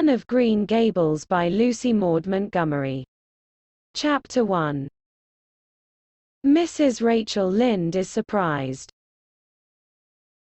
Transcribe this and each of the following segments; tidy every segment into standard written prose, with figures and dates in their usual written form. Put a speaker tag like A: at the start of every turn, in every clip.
A: Anne of Green Gables by Lucy Maud Montgomery. Chapter 1. Mrs. Rachel Lynde is surprised.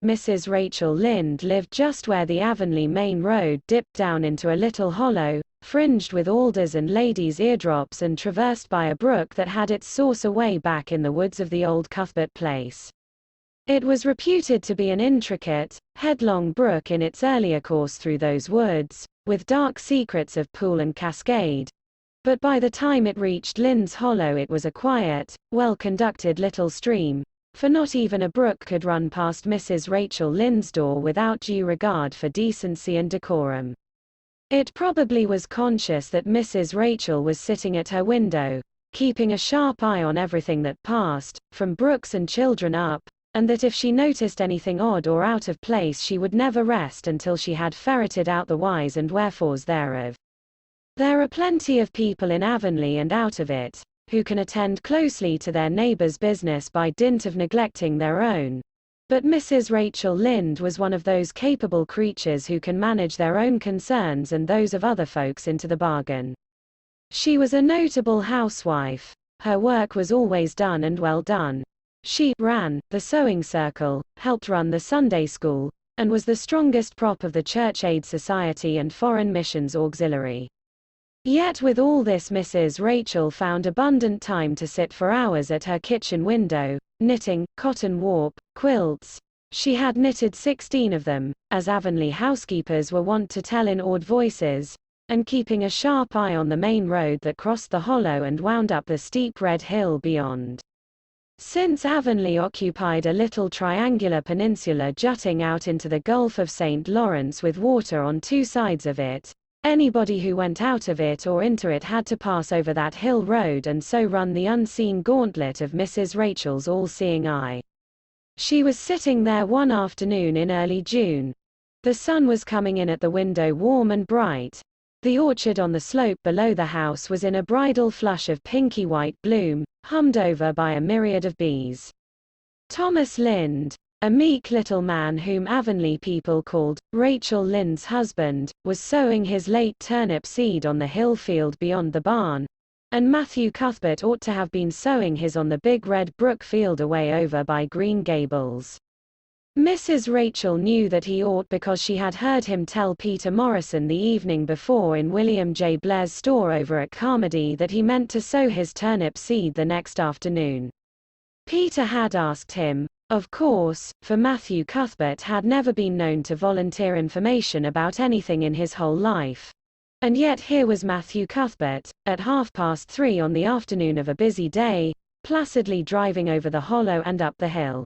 A: Mrs. Rachel Lynde lived just where the Avonlea main road dipped down into a little hollow, fringed with alders and ladies' eardrops and traversed by a brook that had its source away back in the woods of the old Cuthbert place. It was reputed to be an intricate, headlong brook in its earlier course through those woods, with dark secrets of pool and cascade. But by the time it reached Lynde's Hollow it was a quiet, well-conducted little stream, for not even a brook could run past Mrs. Rachel Lynde's door without due regard for decency and decorum. It probably was conscious that Mrs. Rachel was sitting at her window, keeping a sharp eye on everything that passed, from brooks and children up, and that if she noticed anything odd or out of place she would never rest until she had ferreted out the whys and wherefores thereof. There are plenty of people in Avonlea and out of it, who can attend closely to their neighbors' business by dint of neglecting their own. But Mrs. Rachel Lynde was one of those capable creatures who can manage their own concerns and those of other folks into the bargain. She was a notable housewife. Her work was always done and well done. She ran the sewing circle, helped run the Sunday school, and was the strongest prop of the Church Aid Society and Foreign Missions Auxiliary. Yet with all this Mrs. Rachel found abundant time to sit for hours at her kitchen window, knitting, cotton warp, quilts. She had knitted 16 of them, as Avonlea housekeepers were wont to tell in awed voices, and keeping a sharp eye on the main road that crossed the hollow and wound up the steep red hill beyond. Since Avonlea occupied a little triangular peninsula jutting out into the Gulf of St. Lawrence with water on two sides of it, anybody who went out of it or into it had to pass over that hill road and so run the unseen gauntlet of Mrs. Rachel's all-seeing eye. She was sitting there one afternoon in early June. The sun was coming in at the window warm and bright. The orchard on the slope below the house was in a bridal flush of pinky white bloom, hummed over by a myriad of bees. Thomas Lynde, a meek little man whom Avonlea people called Rachel Lynde's husband, was sowing his late turnip seed on the hill field beyond the barn, and Matthew Cuthbert ought to have been sowing his on the big red brook field away over by Green Gables. Mrs. Rachel knew that he ought because she had heard him tell Peter Morrison the evening before in William J. Blair's store over at Carmody that he meant to sow his turnip seed the next afternoon. Peter had asked him, of course, for Matthew Cuthbert had never been known to volunteer information about anything in his whole life. And yet here was Matthew Cuthbert, at 3:30 on the afternoon of a busy day, placidly driving over the hollow and up the hill.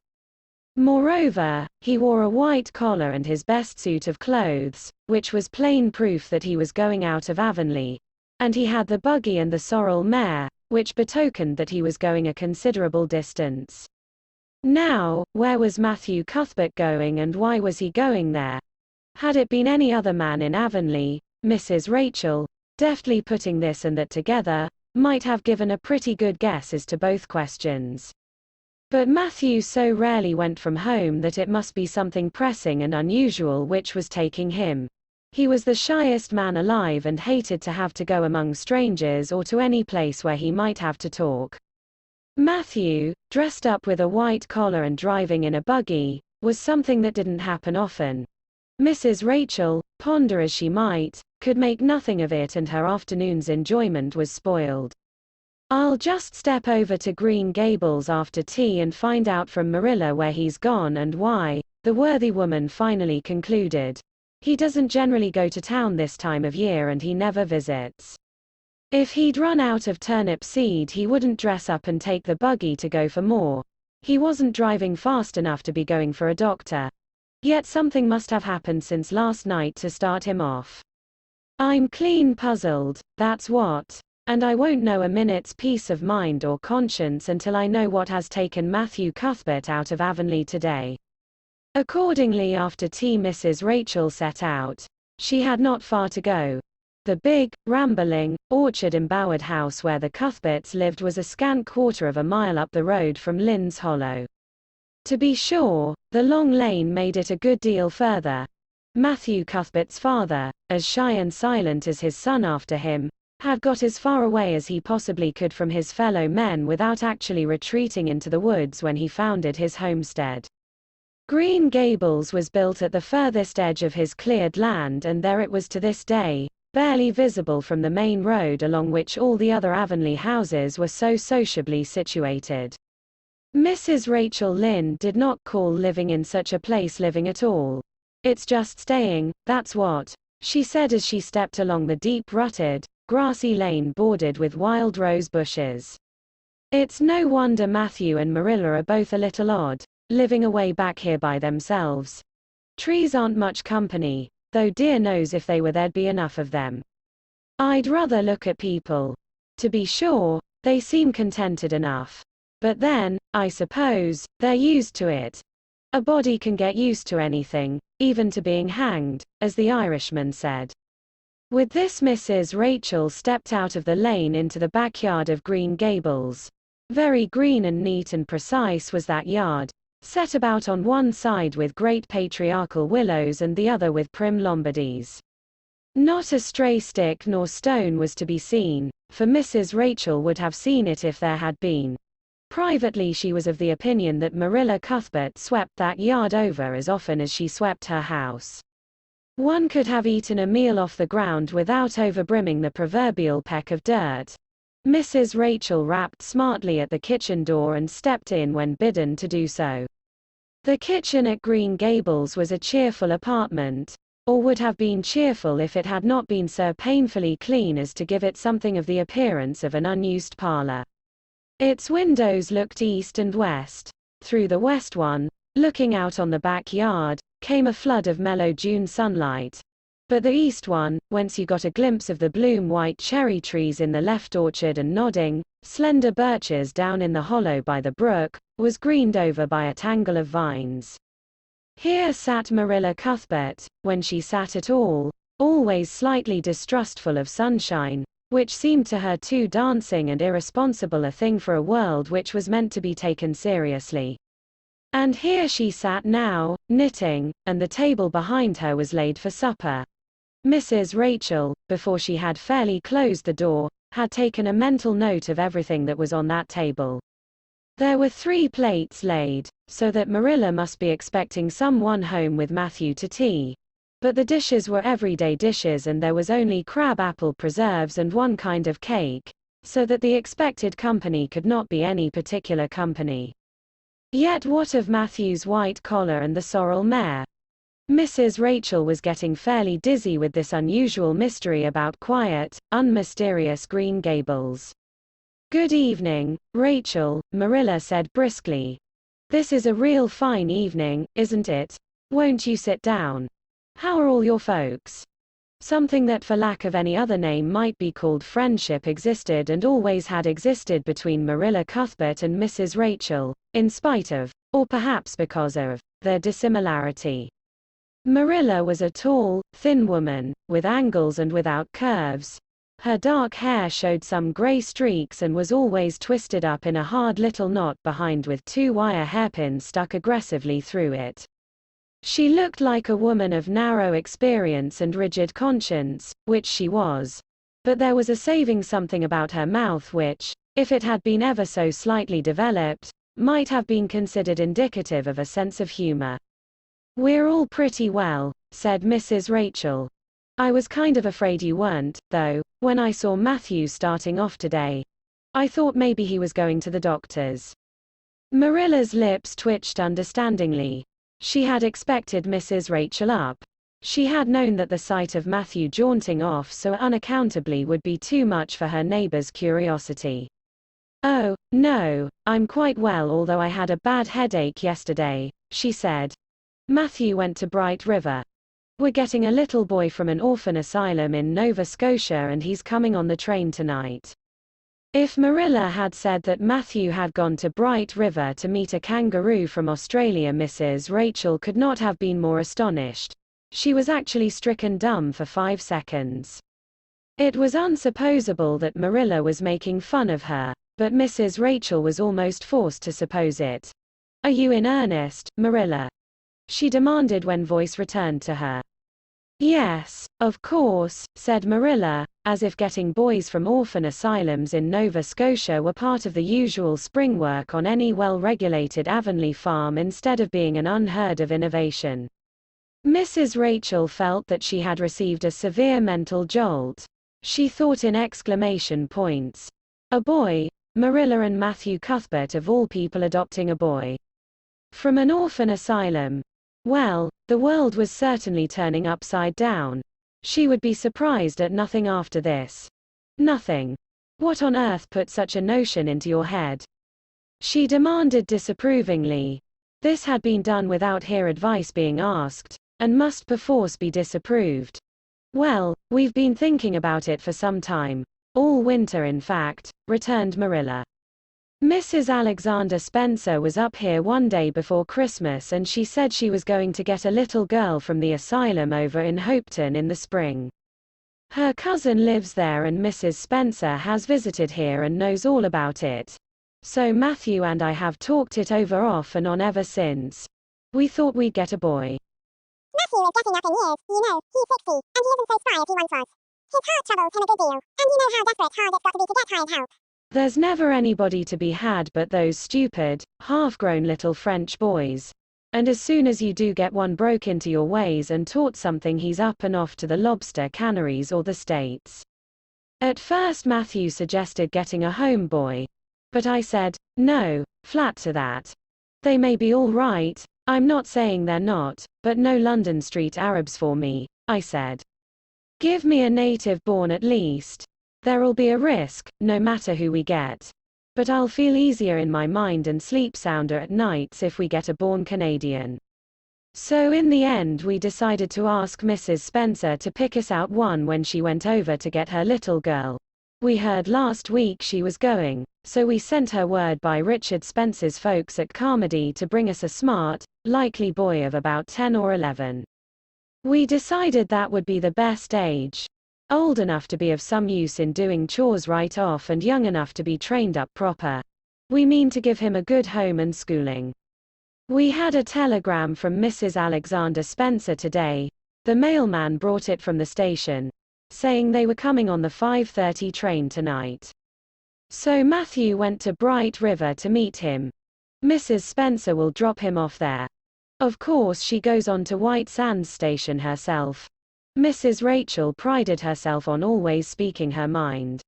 A: Moreover, he wore a white collar and his best suit of clothes, which was plain proof that he was going out of Avonlea, and he had the buggy and the sorrel mare, which betokened that he was going a considerable distance. Now, where was Matthew Cuthbert going and why was he going there? Had it been any other man in Avonlea, Mrs. Rachel, deftly putting this and that together, might have given a pretty good guess as to both questions. But Matthew so rarely went from home that it must be something pressing and unusual which was taking him. He was the shyest man alive and hated to have to go among strangers or to any place where he might have to talk. Matthew, dressed up with a white collar and driving in a buggy, was something that didn't happen often. Mrs. Rachel, ponder as she might, could make nothing of it and her afternoon's enjoyment was spoiled. I'll just step over to Green Gables after tea and find out from Marilla where he's gone and why, the worthy woman finally concluded. He doesn't generally go to town this time of year and he never visits. If he'd run out of turnip seed he wouldn't dress up and take the buggy to go for more. He wasn't driving fast enough to be going for a doctor. Yet something must have happened since last night to start him off. I'm clean puzzled, that's what. And I won't know a minute's peace of mind or conscience until I know what has taken Matthew Cuthbert out of Avonlea today. Accordingly after tea Mrs. Rachel set out. She had not far to go. The big, rambling, orchard-embowered house where the Cuthberts lived was a scant quarter of a mile up the road from Lynde's Hollow. To be sure, the long lane made it a good deal further. Matthew Cuthbert's father, as shy and silent as his son after him, had got as far away as he possibly could from his fellow men without actually retreating into the woods when he founded his homestead. Green Gables was built at the furthest edge of his cleared land, and there it was to this day, barely visible from the main road along which all the other Avonlea houses were so sociably situated. Mrs. Rachel Lynde did not call living in such a place living at all. "It's just staying, that's what," she said as she stepped along the deep rutted, grassy lane bordered with wild rose bushes. "It's no wonder Matthew and Marilla are both a little odd, living away back here by themselves. Trees aren't much company, though dear knows if they were there'd be enough of them. I'd rather look at people. To be sure, they seem contented enough. But then, I suppose, they're used to it. A body can get used to anything, even to being hanged, as the Irishman said." With this Mrs. Rachel stepped out of the lane into the backyard of Green Gables. Very green and neat and precise was that yard, set about on one side with great patriarchal willows and the other with prim Lombardies. Not a stray stick nor stone was to be seen, for Mrs. Rachel would have seen it if there had been. Privately she was of the opinion that Marilla Cuthbert swept that yard over as often as she swept her house. One could have eaten a meal off the ground without overbrimming the proverbial peck of dirt. Mrs. Rachel rapped smartly at the kitchen door and stepped in when bidden to do so. The kitchen at Green Gables was a cheerful apartment, or would have been cheerful if it had not been so painfully clean as to give it something of the appearance of an unused parlor. Its windows looked east and west. Through the west one, looking out on the backyard, came a flood of mellow June sunlight. But the east one, whence you got a glimpse of the bloom-white cherry trees in the left orchard and nodding, slender birches down in the hollow by the brook, was greened over by a tangle of vines. Here sat Marilla Cuthbert, when she sat at all, always slightly distrustful of sunshine, which seemed to her too dancing and irresponsible a thing for a world which was meant to be taken seriously. And here she sat now, knitting, and the table behind her was laid for supper. Mrs. Rachel, before she had fairly closed the door, had taken a mental note of everything that was on that table. There were 3 plates laid, so that Marilla must be expecting someone home with Matthew to tea. But the dishes were everyday dishes and there was only crab-apple preserves and one kind of cake, so that the expected company could not be any particular company. Yet what of Matthew's white collar and the sorrel mare? Mrs. Rachel was getting fairly dizzy with this unusual mystery about quiet, unmysterious Green Gables. "Good evening, Rachel," Marilla said briskly. "This is a real fine evening, isn't it? Won't you sit down? How are all your folks?" Something that for lack of any other name might be called friendship existed and always had existed between Marilla Cuthbert and Mrs. Rachel, in spite of, or perhaps because of, their dissimilarity. Marilla was a tall, thin woman, with angles and without curves. Her dark hair showed some gray streaks and was always twisted up in a hard little knot behind with 2 wire hairpins stuck aggressively through it. She looked like a woman of narrow experience and rigid conscience, which she was. But there was a saving something about her mouth which, if it had been ever so slightly developed, might have been considered indicative of a sense of humor. "We're all pretty well," said Mrs. Rachel. "I was kind of afraid you weren't, though, when I saw Matthew starting off today. I thought maybe he was going to the doctor's." Marilla's lips twitched understandingly. She had expected Mrs. Rachel up. She had known that the sight of Matthew jaunting off so unaccountably would be too much for her neighbor's curiosity. "Oh, no, I'm quite well although I had a bad headache yesterday," she said. "Matthew went to Bright River. We're getting a little boy from an orphan asylum in Nova Scotia and he's coming on the train tonight." If Marilla had said that Matthew had gone to Bright River to meet a kangaroo from Australia, Mrs. Rachel could not have been more astonished. She was actually stricken dumb for 5 seconds. It was unsupposable that Marilla was making fun of her, but Mrs. Rachel was almost forced to suppose it. "Are you in earnest, Marilla?" she demanded when voice returned to her. Yes, of course, said Marilla, as if getting boys from orphan asylums in Nova Scotia were part of the usual spring work on any well-regulated Avonlea farm instead of being an unheard-of innovation. Mrs. Rachel felt that she had received a severe mental jolt. She thought in exclamation points. A boy, Marilla and Matthew Cuthbert of all people adopting a boy. From an orphan asylum. Well, the world was certainly turning upside down. She would be surprised at nothing after this. Nothing. What on earth put such a notion into your head? She demanded disapprovingly. This had been done without her advice being asked, and must perforce be disapproved. Well, we've been thinking about it for some time. All winter in fact, returned Marilla. Mrs. Alexander Spencer was up here one day before Christmas and she said she was going to get a little girl from the asylum over in Hopeton in the spring. Her cousin lives there and Mrs. Spencer has visited here and knows all about it. So Matthew and I have talked it over off and on ever since. We thought we'd get a boy.
B: Matthew is getting up in years, you know, he's 60, and he isn't so spry as he once was. His heart troubles him a good deal, and you know how desperate hard it's got to be to get hired help.
A: There's never anybody to be had but those stupid, half-grown little French boys. And as soon as you do get one broke into your ways and taught something, he's up and off to the lobster canneries or the States. At first Matthew suggested getting a home boy. But I said, no, flat to that. They may be all right, I'm not saying they're not, but no London Street Arabs for me, I said. Give me a native born at least. There'll be a risk, no matter who we get. But I'll feel easier in my mind and sleep sounder at nights if we get a born Canadian. So in the end we decided to ask Mrs. Spencer to pick us out one when she went over to get her little girl. We heard last week she was going, so we sent her word by Richard Spencer's folks at Carmody to bring us a smart, likely boy of about 10 or 11. We decided that would be the best age. Old enough to be of some use in doing chores right off and young enough to be trained up proper. We mean to give him a good home and schooling. We had a telegram from Mrs. Alexander Spencer today. The mailman brought it from the station, saying they were coming on the 5:30 train tonight. So Matthew went to Bright River to meet him. Mrs. Spencer will drop him off there. Of course she goes on to White Sands Station herself. Mrs. Rachel prided herself on always speaking her mind.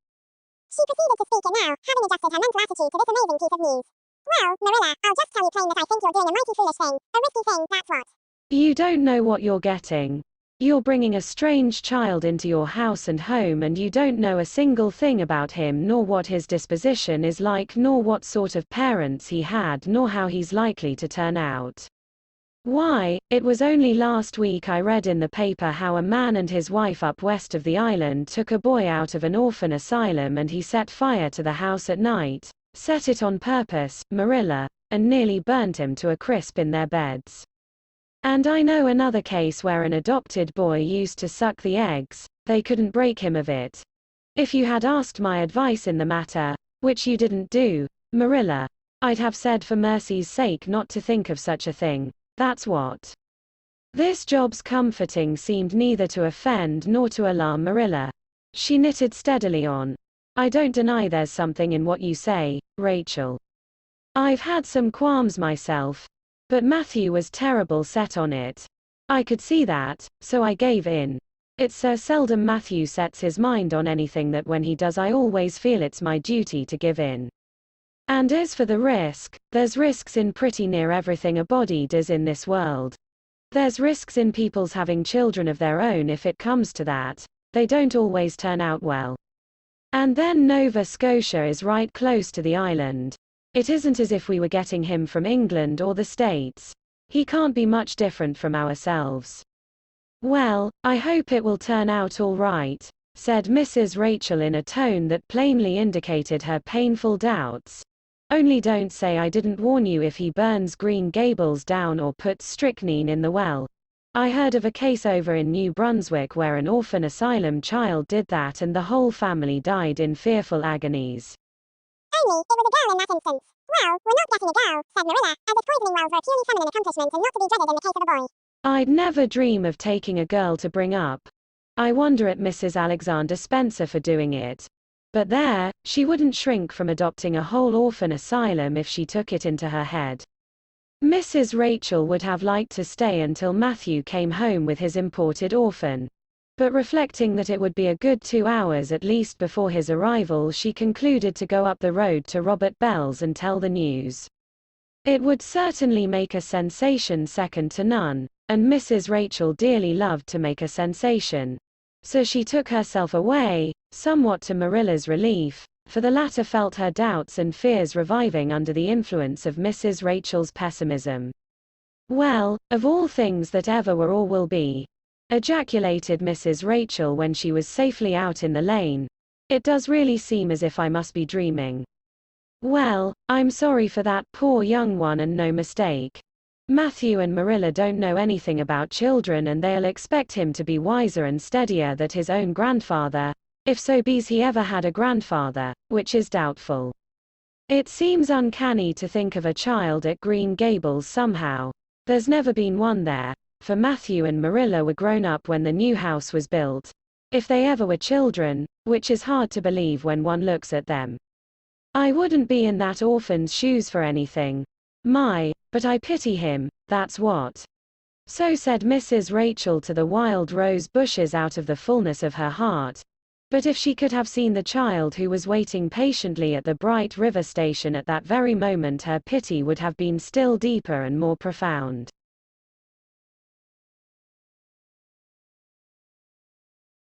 B: She proceeded to speak and now, having adjusted her mental attitude to this amazing piece of news. Well, Marilla, I'll just tell you plain that I think you're doing a mighty foolish thing, a risky thing, that's what.
A: You don't know what you're getting. You're bringing a strange child into your house and home and you don't know a single thing about him nor what his disposition is like nor what sort of parents he had nor how he's likely to turn out. Why, it was only last week I read in the paper how a man and his wife up west of the island took a boy out of an orphan asylum and he set fire to the house at night, set it on purpose, Marilla, and nearly burnt him to a crisp in their beds. And I know another case where an adopted boy used to suck the eggs, they couldn't break him of it. If you had asked my advice in the matter, which you didn't do, Marilla, I'd have said for mercy's sake not to think of such a thing. That's what. This job's comforting seemed neither to offend nor to alarm Marilla. She knitted steadily on. I don't deny there's something in what you say, Rachel. I've had some qualms myself. But Matthew was terrible set on it. I could see that, so I gave in. It's so seldom Matthew sets his mind on anything that when he does I always feel it's my duty to give in. And as for the risk, there's risks in pretty near everything a body does in this world. There's risks in people's having children of their own if it comes to that. They don't always turn out well. And then Nova Scotia is right close to the island. It isn't as if we were getting him from England or the States. He can't be much different from ourselves. Well, I hope it will turn out all right, said Mrs. Rachel in a tone that plainly indicated her painful doubts. Only don't say I didn't warn you if he burns Green Gables down or puts strychnine in the well. I heard of a case over in New Brunswick where an orphan asylum child did that and the whole family died in fearful agonies.
B: Only, it was a girl in that instance. Well, we're not getting a girl, said Marilla, as if poisoning wells were purely feminine accomplishments and not to be dreaded in the case of a boy.
A: I'd never dream of taking a girl to bring up. I wonder at Mrs. Alexander Spencer for doing it. But there, she wouldn't shrink from adopting a whole orphan asylum if she took it into her head. Mrs. Rachel would have liked to stay until Matthew came home with his imported orphan. But reflecting that it would be a good 2 hours at least before his arrival, she concluded to go up the road to Robert Bell's and tell the news. It would certainly make a sensation second to none, and Mrs. Rachel dearly loved to make a sensation. So she took herself away, somewhat to Marilla's relief, for the latter felt her doubts and fears reviving under the influence of Mrs. Rachel's pessimism. Well, of all things that ever were or will be, ejaculated Mrs. Rachel when she was safely out in the lane, it does really seem as if I must be dreaming. Well, I'm sorry for that poor young one, and no mistake. Matthew and Marilla don't know anything about children, and they'll expect him to be wiser and steadier than his own grandfather, if so be's he ever had a grandfather, which is doubtful. It seems uncanny to think of a child at Green Gables somehow. There's never been one there, for Matthew and Marilla were grown up when the new house was built, if they ever were children, which is hard to believe when one looks at them. I wouldn't be in that orphan's shoes for anything. My, but I pity him, that's what. So said Mrs. Rachel to the wild rose bushes out of the fullness of her heart. But if she could have seen the child who was waiting patiently at the Bright River station at that very moment, her pity would have been still deeper and more profound.